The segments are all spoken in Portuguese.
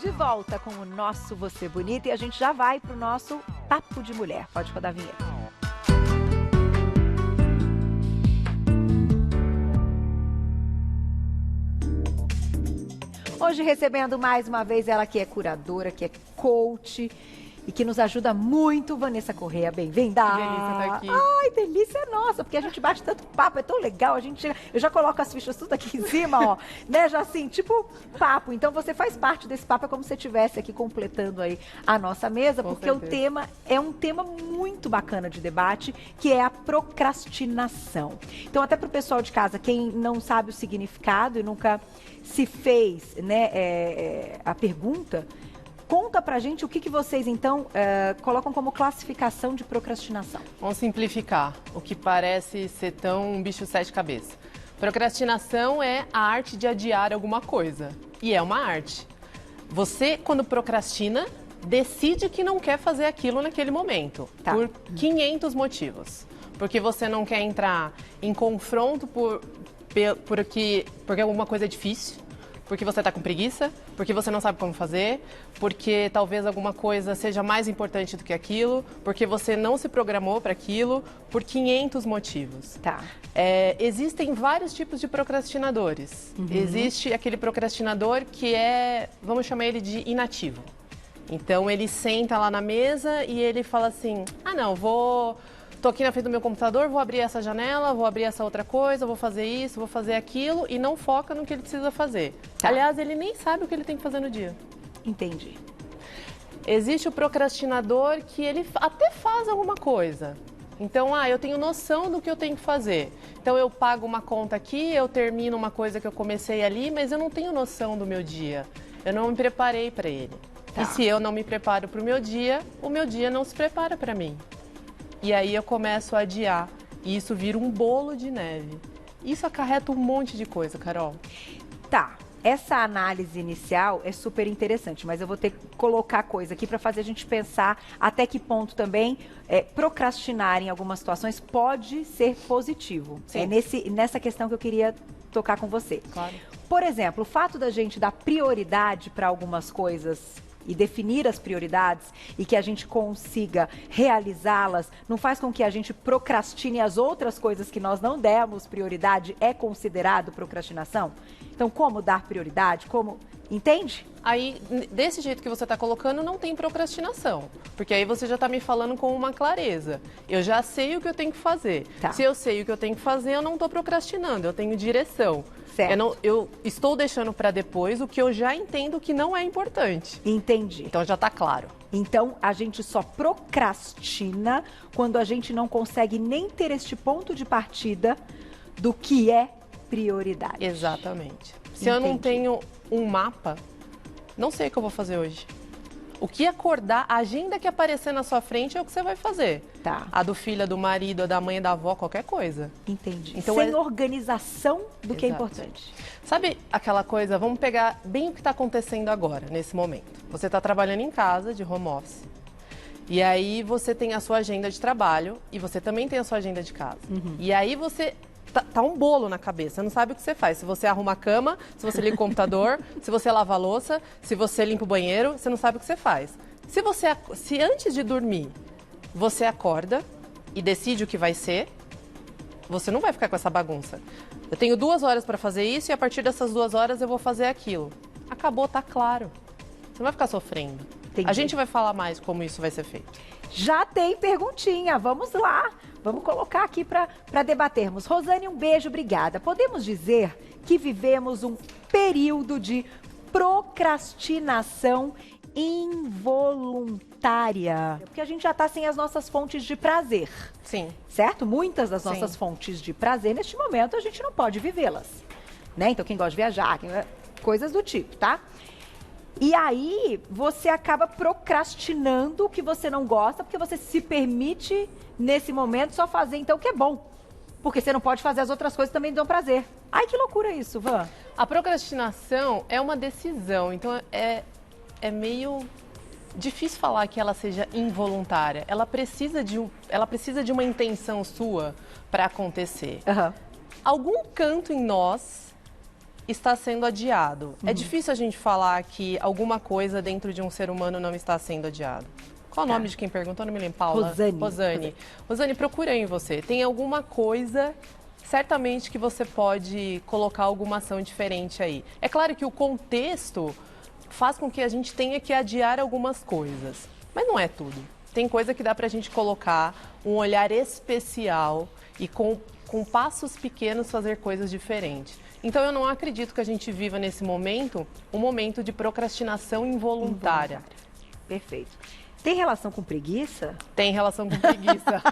de volta com o nosso Você Bonita e a gente já vai pro nosso Papo de Mulher. Pode rodar a vinheta. Hoje recebendo mais uma vez ela que é curadora, que é coach e que nos ajuda muito, Vanessa Correia. Bem-vinda! Que delícia estar aqui. Ai, delícia é nossa, porque a gente bate tanto papo, é tão legal, eu já coloco as fichas tudo aqui em cima, ó, né, já assim, tipo papo. Então você faz parte desse papo, é como se você estivesse aqui completando aí a nossa mesa, porque o tema é um tema muito bacana de debate, que é a procrastinação. Então até para o pessoal de casa, quem não sabe o significado e nunca se fez, né, a pergunta, conta pra gente o que vocês, então, colocam como classificação de procrastinação. Vamos simplificar o que parece ser tão um bicho sete cabeças. Procrastinação é a arte de adiar alguma coisa. E é uma arte. Você, quando procrastina, decide que não quer fazer aquilo naquele momento. Tá. Por 500 motivos. Porque você não quer entrar em confronto porque alguma coisa é difícil. Porque você está com preguiça, porque você não sabe como fazer, porque talvez alguma coisa seja mais importante do que aquilo, porque você não se programou para aquilo, por 500 motivos. Tá. Existem vários tipos de procrastinadores. Existe aquele procrastinador que vamos chamar ele de inativo. Então ele senta lá na mesa e ele fala assim, tô aqui na frente do meu computador, vou abrir essa janela, vou abrir essa outra coisa, vou fazer isso, vou fazer aquilo e não foca no que ele precisa fazer. Tá. Aliás, ele nem sabe o que ele tem que fazer no dia. Entendi. Existe o procrastinador que ele até faz alguma coisa. Então, eu tenho noção do que eu tenho que fazer. Então, eu pago uma conta aqui, eu termino uma coisa que eu comecei ali, mas eu não tenho noção do meu dia. Eu não me preparei para ele. Tá. E se eu não me preparo para o meu dia não se prepara para mim. E aí eu começo a adiar. E isso vira um bolo de neve. Isso acarreta um monte de coisa, Carol. Tá. Essa análise inicial é super interessante, mas eu vou ter que colocar coisa aqui para fazer a gente pensar até que ponto também procrastinar em algumas situações pode ser positivo. Sim. É nessa questão que eu queria tocar com você. Claro. Por exemplo, o fato da gente dar prioridade para algumas coisas e definir as prioridades e que a gente consiga realizá-las, não faz com que a gente procrastine as outras coisas que nós não demos prioridade, é considerado procrastinação? Então, como dar prioridade? Como... Entende? Aí, desse jeito que você está colocando, não tem procrastinação. Porque aí você já está me falando com uma clareza. Eu já sei o que eu tenho que fazer. Tá. Se eu sei o que eu tenho que fazer, eu não estou procrastinando, eu tenho direção. Certo. Eu estou deixando para depois o que eu já entendo que não é importante. Entendi. Então já está claro. Então a gente só procrastina quando a gente não consegue nem ter este ponto de partida do que é prioridade. Exatamente. Se eu não tenho um mapa, não sei o que eu vou fazer hoje. O que acordar, a agenda que aparecer na sua frente é o que você vai fazer. Tá. A do filho, a do marido, a da mãe, da avó, qualquer coisa. Entendi. Então, sem organização do que é importante. Sabe aquela coisa, vamos pegar bem o que está acontecendo agora, nesse momento. Você está trabalhando em casa, de home office. E aí você tem a sua agenda de trabalho e você também tem a sua agenda de casa. E aí você... Tá um bolo na cabeça, você não sabe o que você faz. Se você arruma a cama, se você liga o computador, se você lava a louça, se você limpa o banheiro, você não sabe o que você faz. Se antes de dormir você acorda e decide o que vai ser, você não vai ficar com essa bagunça. Eu tenho 2 horas para fazer isso e a partir dessas 2 horas eu vou fazer aquilo. Acabou, tá claro. Você não vai ficar sofrendo. Entendi. A gente vai falar mais como isso vai ser feito. Já tem perguntinha, vamos lá. Vamos colocar aqui para debatermos. Rosane, um beijo, obrigada. Podemos dizer que vivemos um período de procrastinação involuntária. Porque a gente já está sem as nossas fontes de prazer. Sim. Certo? Muitas das nossas fontes de prazer, neste momento, a gente não pode vivê-las. Né? Então, quem gosta de viajar, coisas do tipo, tá? E aí, você acaba procrastinando o que você não gosta, porque você se permite, nesse momento, só fazer, então, o que é bom. Porque você não pode fazer as outras coisas que também dão prazer. Ai, que loucura isso, Van. A procrastinação é uma decisão, então é meio difícil falar que ela seja involuntária. Ela precisa de uma intenção sua para acontecer. Algum canto em nós está sendo adiado. É difícil a gente falar que alguma coisa dentro de um ser humano não está sendo adiado. Qual o nome de quem perguntou? Não me lembro. Paula? Rosane. Rosane, procurei em você. Tem alguma coisa, certamente, que você pode colocar alguma ação diferente aí. É claro que o contexto faz com que a gente tenha que adiar algumas coisas. Mas não é tudo. Tem coisa que dá pra gente colocar um olhar especial e com passos pequenos fazer coisas diferentes. Então eu não acredito que a gente viva nesse momento um momento de procrastinação involuntária. Perfeito. Tem relação com preguiça? Tem relação com preguiça.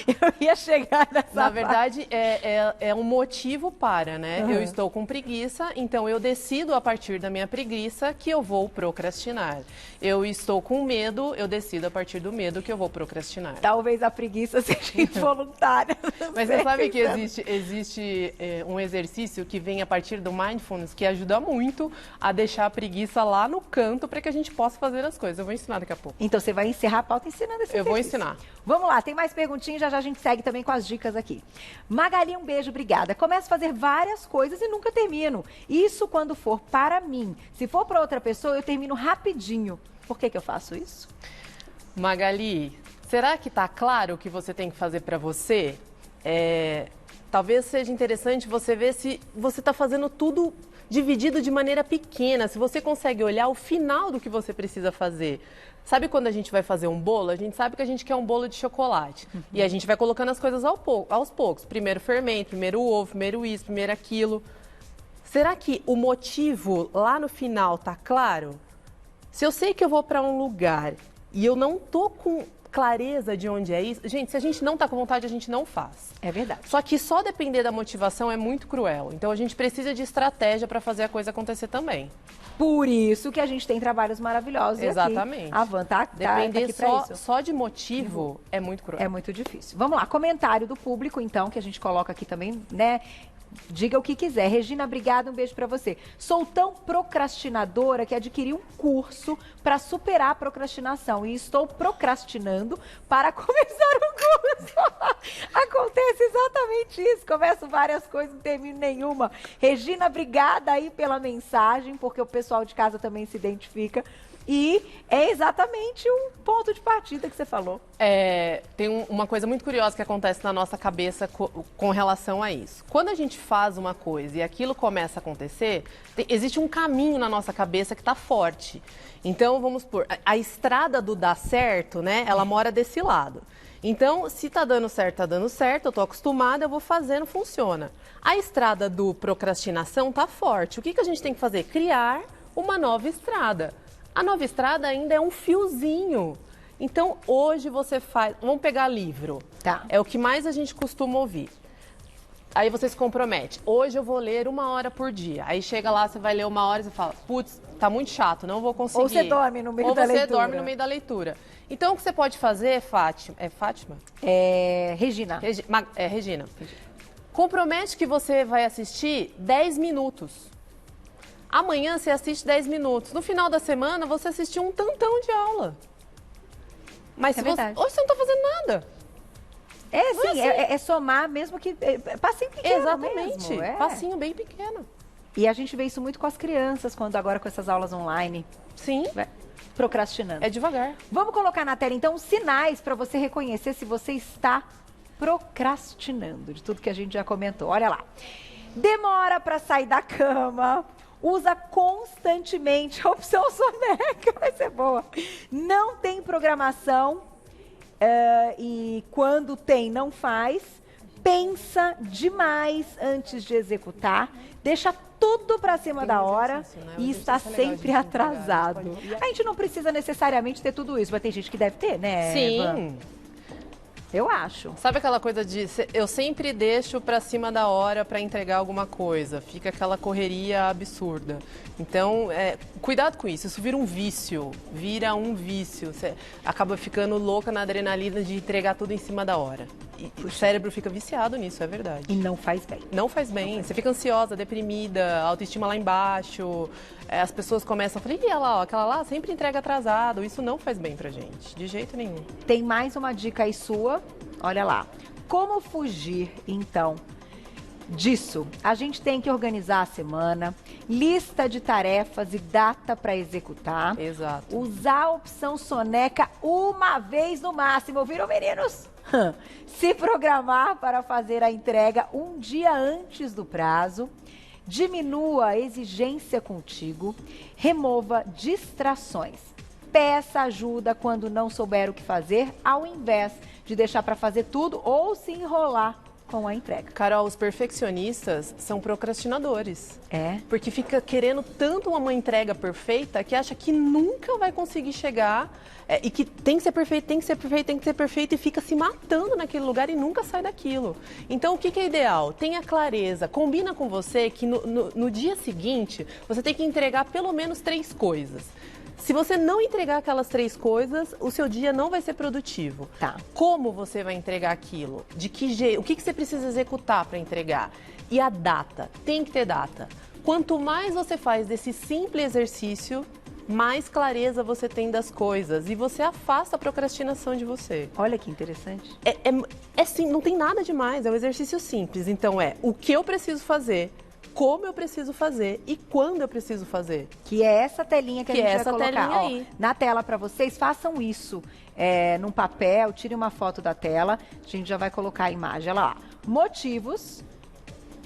Eu ia chegar nessa Na verdade, é um motivo para, né? Uhum. Eu estou com preguiça, então eu decido a partir da minha preguiça que eu vou procrastinar. Eu estou com medo, eu decido a partir do medo que eu vou procrastinar. Talvez a preguiça seja involuntária. Mas você sabe que existe um exercício que vem a partir do Mindfulness que ajuda muito a deixar a preguiça lá no canto para que a gente possa fazer as coisas. Eu vou ensinar daqui a pouco. Então você vai encerrar a pauta ensinando esse Eu vou exercício. ensinar. Vamos lá, tem mais perguntinhas, já já a gente segue também com as dicas aqui. Magali, um beijo, obrigada. Começo a fazer várias coisas e nunca termino. Isso quando for para mim. Se for para outra pessoa, eu termino rapidinho. Por que eu faço isso? Magali, será que tá claro o que você tem que fazer para você? Talvez seja interessante você ver se você está fazendo tudo dividido de maneira pequena, se você consegue olhar o final do que você precisa fazer. Sabe quando a gente vai fazer um bolo? A gente sabe que a gente quer um bolo de chocolate. E a gente vai colocando as coisas aos poucos. Primeiro fermento, primeiro ovo, primeiro isso, primeiro aquilo. Será que o motivo lá no final tá claro? Se eu sei que eu vou para um lugar e eu não tô com clareza de onde é isso... Gente, se a gente não tá com vontade, a gente não faz. É verdade. Só que só depender da motivação é muito cruel. Então a gente precisa de estratégia para fazer a coisa acontecer também. Por isso que a gente tem trabalhos maravilhosos. Exatamente. Aqui. A Van tá Depender aqui pra isso. só de motivo é muito cruel. É muito difícil. Vamos lá, comentário do público, então, que a gente coloca aqui também, né? Diga o que quiser. Regina, obrigada, um beijo pra você. Sou tão procrastinadora que adquiri um curso para superar a procrastinação e estou procrastinando para começar o curso. Acontece exatamente isso. Começo várias coisas, não termino nenhuma. Regina, obrigada aí pela mensagem, porque o pessoal de casa também se identifica. E é exatamente o ponto de partida que você falou. Tem uma coisa muito curiosa que acontece na nossa cabeça com relação a isso. Quando a gente faz uma coisa e aquilo começa a acontecer, existe um caminho na nossa cabeça que está forte. Então, vamos supor, a estrada do dar certo, né? Ela mora desse lado. Então, se tá dando certo, eu tô acostumada, eu vou fazendo, funciona. A estrada do procrastinação tá forte. O que a gente tem que fazer? Criar uma nova estrada. A nova estrada ainda é um fiozinho. Então, hoje você faz... Vamos pegar livro. Tá. É o que mais a gente costuma ouvir. Aí você se compromete. Hoje eu vou ler 1 hora por dia. Aí chega lá, você vai ler 1 hora e você fala, putz, tá muito chato, não vou conseguir. Ou você dorme no meio da leitura. Ou você dorme no meio da leitura. Então, o que você pode fazer, Fátima... É Fátima? Regina. Regina. Compromete que você vai assistir 10 minutos. Amanhã você assiste 10 minutos. No final da semana, você assistiu um tantão de aula. Mas hoje você não está fazendo nada. É somar mesmo que... passinho pequeno. Exatamente. Mesmo, passinho bem pequeno. E a gente vê isso muito com as crianças, quando agora com essas aulas online. Sim. Procrastinando. É devagar. Vamos colocar na tela, então, sinais para você reconhecer se você está procrastinando, de tudo que a gente já comentou. Olha lá. Demora para sair da cama. Usa constantemente a opção soneca, vai ser boa. Não tem programação e quando tem, não faz. Pensa demais antes de executar. Deixa tudo para cima da hora e está sempre atrasado. A gente não precisa necessariamente ter tudo isso, mas tem gente que deve ter, né? Sim. Evan? Eu acho. Sabe aquela coisa de... Eu sempre deixo pra cima da hora pra entregar alguma coisa. Fica aquela correria absurda. Então, cuidado com isso. Isso vira um vício. Você acaba ficando louca na adrenalina de entregar tudo em cima da hora. E o cérebro fica viciado nisso, é verdade. E não faz bem. Não faz bem. Você fica ansiosa, deprimida, autoestima lá embaixo. As pessoas começam a falar, olha lá, aquela lá sempre entrega atrasado. Isso não faz bem pra gente, de jeito nenhum. Tem mais uma dica aí sua, olha lá. Como fugir, então, disso. A gente tem que organizar a semana, lista de tarefas e data para executar. Exato. Usar a opção soneca uma vez no máximo. Ouviram, meninos? Se programar para fazer a entrega um dia antes do prazo. Diminua a exigência contigo. Remova distrações. Peça ajuda quando não souber o que fazer, ao invés de deixar para fazer tudo ou se enrolar com a entrega. Carol, os perfeccionistas são procrastinadores. É? Porque fica querendo tanto uma entrega perfeita que acha que nunca vai conseguir chegar e que tem que ser perfeito, tem que ser perfeito, tem que ser perfeito e fica se matando naquele lugar e nunca sai daquilo. Então, o que é ideal? Tenha clareza, combina com você que no dia seguinte você tem que entregar pelo menos 3 coisas. Se você não entregar aquelas 3 coisas, o seu dia não vai ser produtivo. Tá. Como você vai entregar aquilo? De que jeito? O que você precisa executar para entregar? E a data. Tem que ter data. Quanto mais você faz desse simples exercício, mais clareza você tem das coisas. E você afasta a procrastinação de você. Olha que interessante. É sim, não tem nada demais. É um exercício simples. Então o que eu preciso fazer, como eu preciso fazer e quando eu preciso fazer. Que é essa telinha que a gente vai colocar. Ó, aí. na tela para vocês, façam isso num papel, tirem uma foto da tela, a gente já vai colocar a imagem. Olha lá, motivos,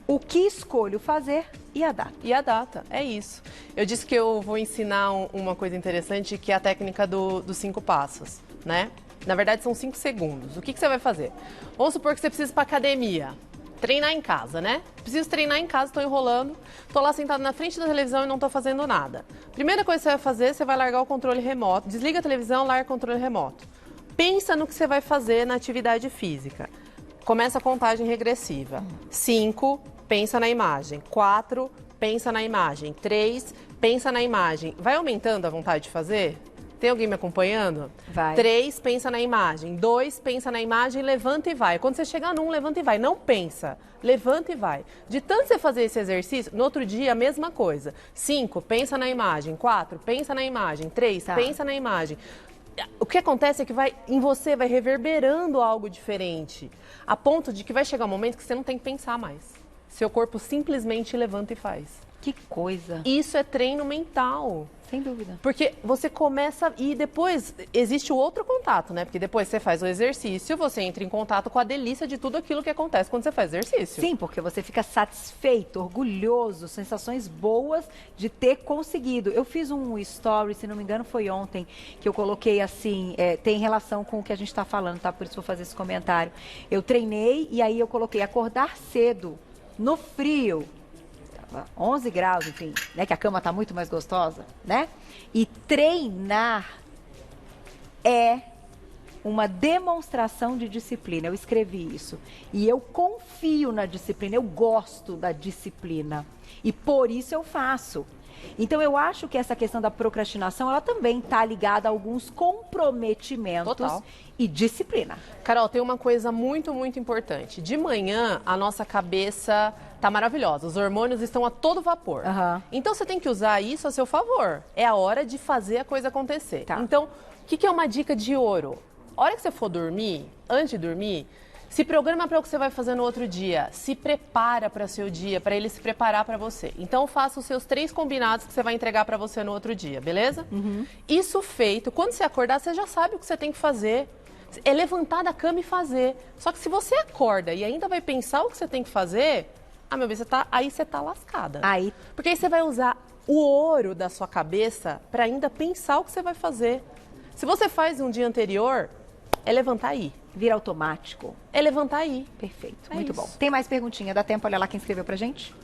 o que escolho fazer e a data. E a data, é isso. Eu disse que eu vou ensinar uma coisa interessante, que é a técnica dos 5 passos, né? Na verdade, são 5 segundos. O que você vai fazer? Vamos supor que você precisa ir para academia. Treinar em casa, né? Preciso treinar em casa, estou enrolando, estou lá sentado na frente da televisão e não estou fazendo nada. Primeira coisa que você vai fazer, você vai largar o controle remoto, desliga a televisão, larga o controle remoto. Pensa no que você vai fazer na atividade física. Começa a contagem regressiva. 5, pensa na imagem. 4, pensa na imagem. 3, pensa na imagem. Vai aumentando a vontade de fazer? Tem alguém me acompanhando? Vai. 3, pensa na imagem. 2, pensa na imagem, levanta e vai. Quando você chegar no 1, levanta e vai. Não pensa, levanta e vai. De tanto você fazer esse exercício, no outro dia a mesma coisa. 5, pensa na imagem. 4, pensa na imagem. 3, pensa na imagem. O que acontece é que em você vai reverberando algo diferente. A ponto de que vai chegar um momento que você não tem que pensar mais. Seu corpo simplesmente levanta e faz. Que coisa. Isso é treino mental. Sem dúvida. Porque você começa e depois existe o outro contato, né? Porque depois você faz o exercício, você entra em contato com a delícia de tudo aquilo que acontece quando você faz exercício. Sim, porque você fica satisfeito, orgulhoso, sensações boas de ter conseguido. Eu fiz um story, se não me engano foi ontem, que eu coloquei assim, tem relação com o que a gente está falando, tá? Por isso vou fazer esse comentário. Eu treinei e aí eu coloquei acordar cedo, no frio. 11 graus, enfim, né? Que a cama tá muito mais gostosa, né? E treinar é uma demonstração de disciplina. Eu escrevi isso. E eu confio na disciplina, eu gosto da disciplina. E por isso eu faço. Então, eu acho que essa questão da procrastinação, ela também está ligada a alguns comprometimentos. Total. E disciplina. Carol, tem uma coisa muito, muito importante. De manhã, a nossa cabeça tá maravilhosa. Os hormônios estão a todo vapor. Uhum. Então, você tem que usar isso a seu favor. É a hora de fazer a coisa acontecer. Tá. Então, o que é uma dica de ouro? A hora que você for dormir, antes de dormir, se programa para o que você vai fazer no outro dia. Se prepara para o seu dia, para ele se preparar para você. Então, faça os seus 3 combinados que você vai entregar para você no outro dia, beleza? Uhum. Isso feito, quando você acordar, você já sabe o que você tem que fazer. É levantar da cama e fazer. Só que se você acorda e ainda vai pensar o que você tem que fazer, meu bem, aí você tá lascada. Aí. Porque aí você vai usar o ouro da sua cabeça para ainda pensar o que você vai fazer. Se você faz um dia anterior, é levantar aí. Vira automático. É levantar aí. Perfeito, É muito isso. bom. Tem mais perguntinha? Dá tempo? Olha lá quem escreveu pra gente.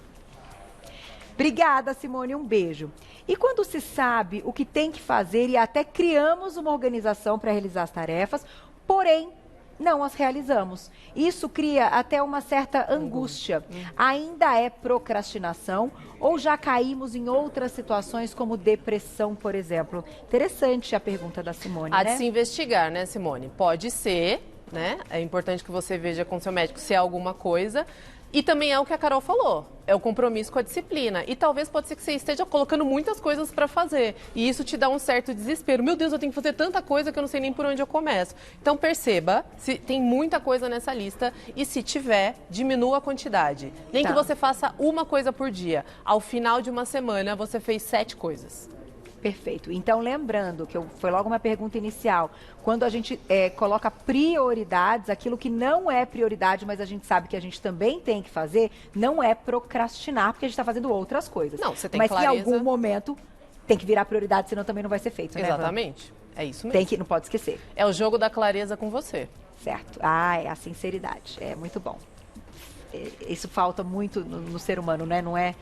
Obrigada, Simone, um beijo. E quando se sabe o que tem que fazer e até criamos uma organização para realizar as tarefas, porém não as realizamos. Isso cria até uma certa angústia. Ainda é procrastinação ou já caímos em outras situações como depressão, por exemplo? Interessante a pergunta da Simone, Há né? de se investigar, né, Simone? Pode ser, né? É importante que você veja com seu médico se é alguma coisa. E também é o que a Carol falou, é o compromisso com a disciplina. E talvez pode ser que você esteja colocando muitas coisas para fazer. E isso te dá um certo desespero. Meu Deus, eu tenho que fazer tanta coisa que eu não sei nem por onde eu começo. Então perceba se tem muita coisa nessa lista e se tiver, diminua a quantidade. Nem que você faça uma coisa por dia. Ao final de uma semana, você fez 7 coisas. Perfeito. Então, lembrando que foi logo uma pergunta inicial, quando a gente coloca prioridades, aquilo que não é prioridade, mas a gente sabe que a gente também tem que fazer, não é procrastinar, porque a gente está fazendo outras coisas. Não, você tem mas clareza. Mas que em algum momento tem que virar prioridade, senão também não vai ser feito, né? Exatamente. É isso mesmo. Não pode esquecer. É o jogo da clareza com você. Certo. Ah, é a sinceridade. É muito bom. Isso falta muito no ser humano, né? Não é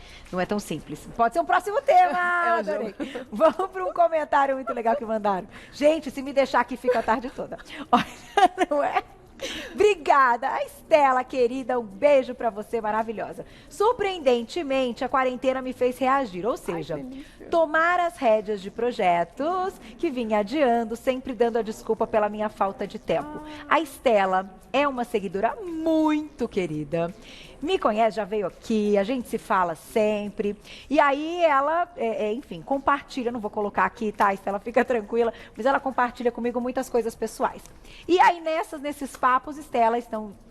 tão simples. Pode ser um próximo tema. Adorei. Vamos para um comentário muito legal que mandaram. Gente, se me deixar aqui, fica a tarde toda. Olha, não é? Obrigada, a Estela, querida, um beijo pra você, maravilhosa. Surpreendentemente, a quarentena me fez reagir, ou seja, tomar as rédeas de projetos que vinha adiando, sempre dando a desculpa pela minha falta de tempo. A Estela é uma seguidora muito querida. Me conhece, já veio aqui, a gente se fala sempre. E aí ela, enfim, compartilha, não vou colocar aqui, tá, Estela, fica tranquila, mas ela compartilha comigo muitas coisas pessoais. E aí nesses papos, Estela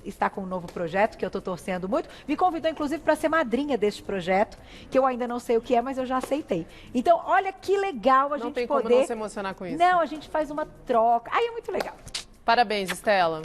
está com um novo projeto, que eu tô torcendo muito. Me convidou, inclusive, para ser madrinha deste projeto, que eu ainda não sei o que é, mas eu já aceitei. Então, olha que legal a gente poder... Não tem como não se emocionar com isso. Não, a gente faz uma troca. Aí é muito legal. Parabéns, Estela.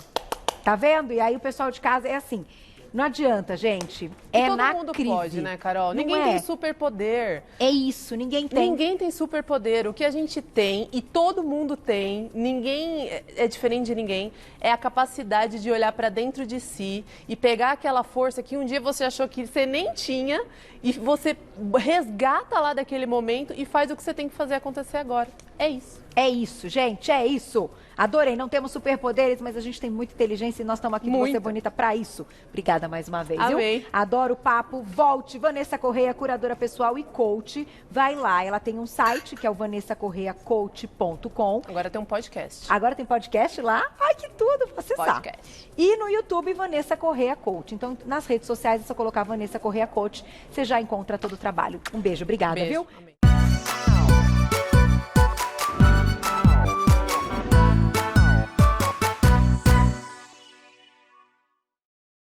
Tá vendo? E aí o pessoal de casa é assim... Não adianta, gente. É na crise. Todo mundo pode, né, Carol? Ninguém tem superpoder. É isso, ninguém tem. Ninguém tem superpoder. O que a gente tem, e todo mundo tem, ninguém é diferente de ninguém, é a capacidade de olhar pra dentro de si e pegar aquela força que um dia você achou que você nem tinha e você resgata lá daquele momento e faz o que você tem que fazer acontecer agora. É isso. É isso, gente, é isso. Adorei, não temos superpoderes, mas a gente tem muita inteligência e nós estamos aqui com você bonita pra isso. Obrigada mais uma vez, Amei. Viu? Adoro o papo. Volte, Vanessa Correia, curadora pessoal e coach. Vai lá, ela tem um site que é o vanessacorreiacoach.com. Agora tem um podcast. Agora tem podcast lá? Ai, que tudo, você sabe. E no YouTube, Vanessa Correia Coach. Então, nas redes sociais é só colocar Vanessa Correia Coach, você já encontra todo o trabalho. Um beijo, obrigada, viu? Amei.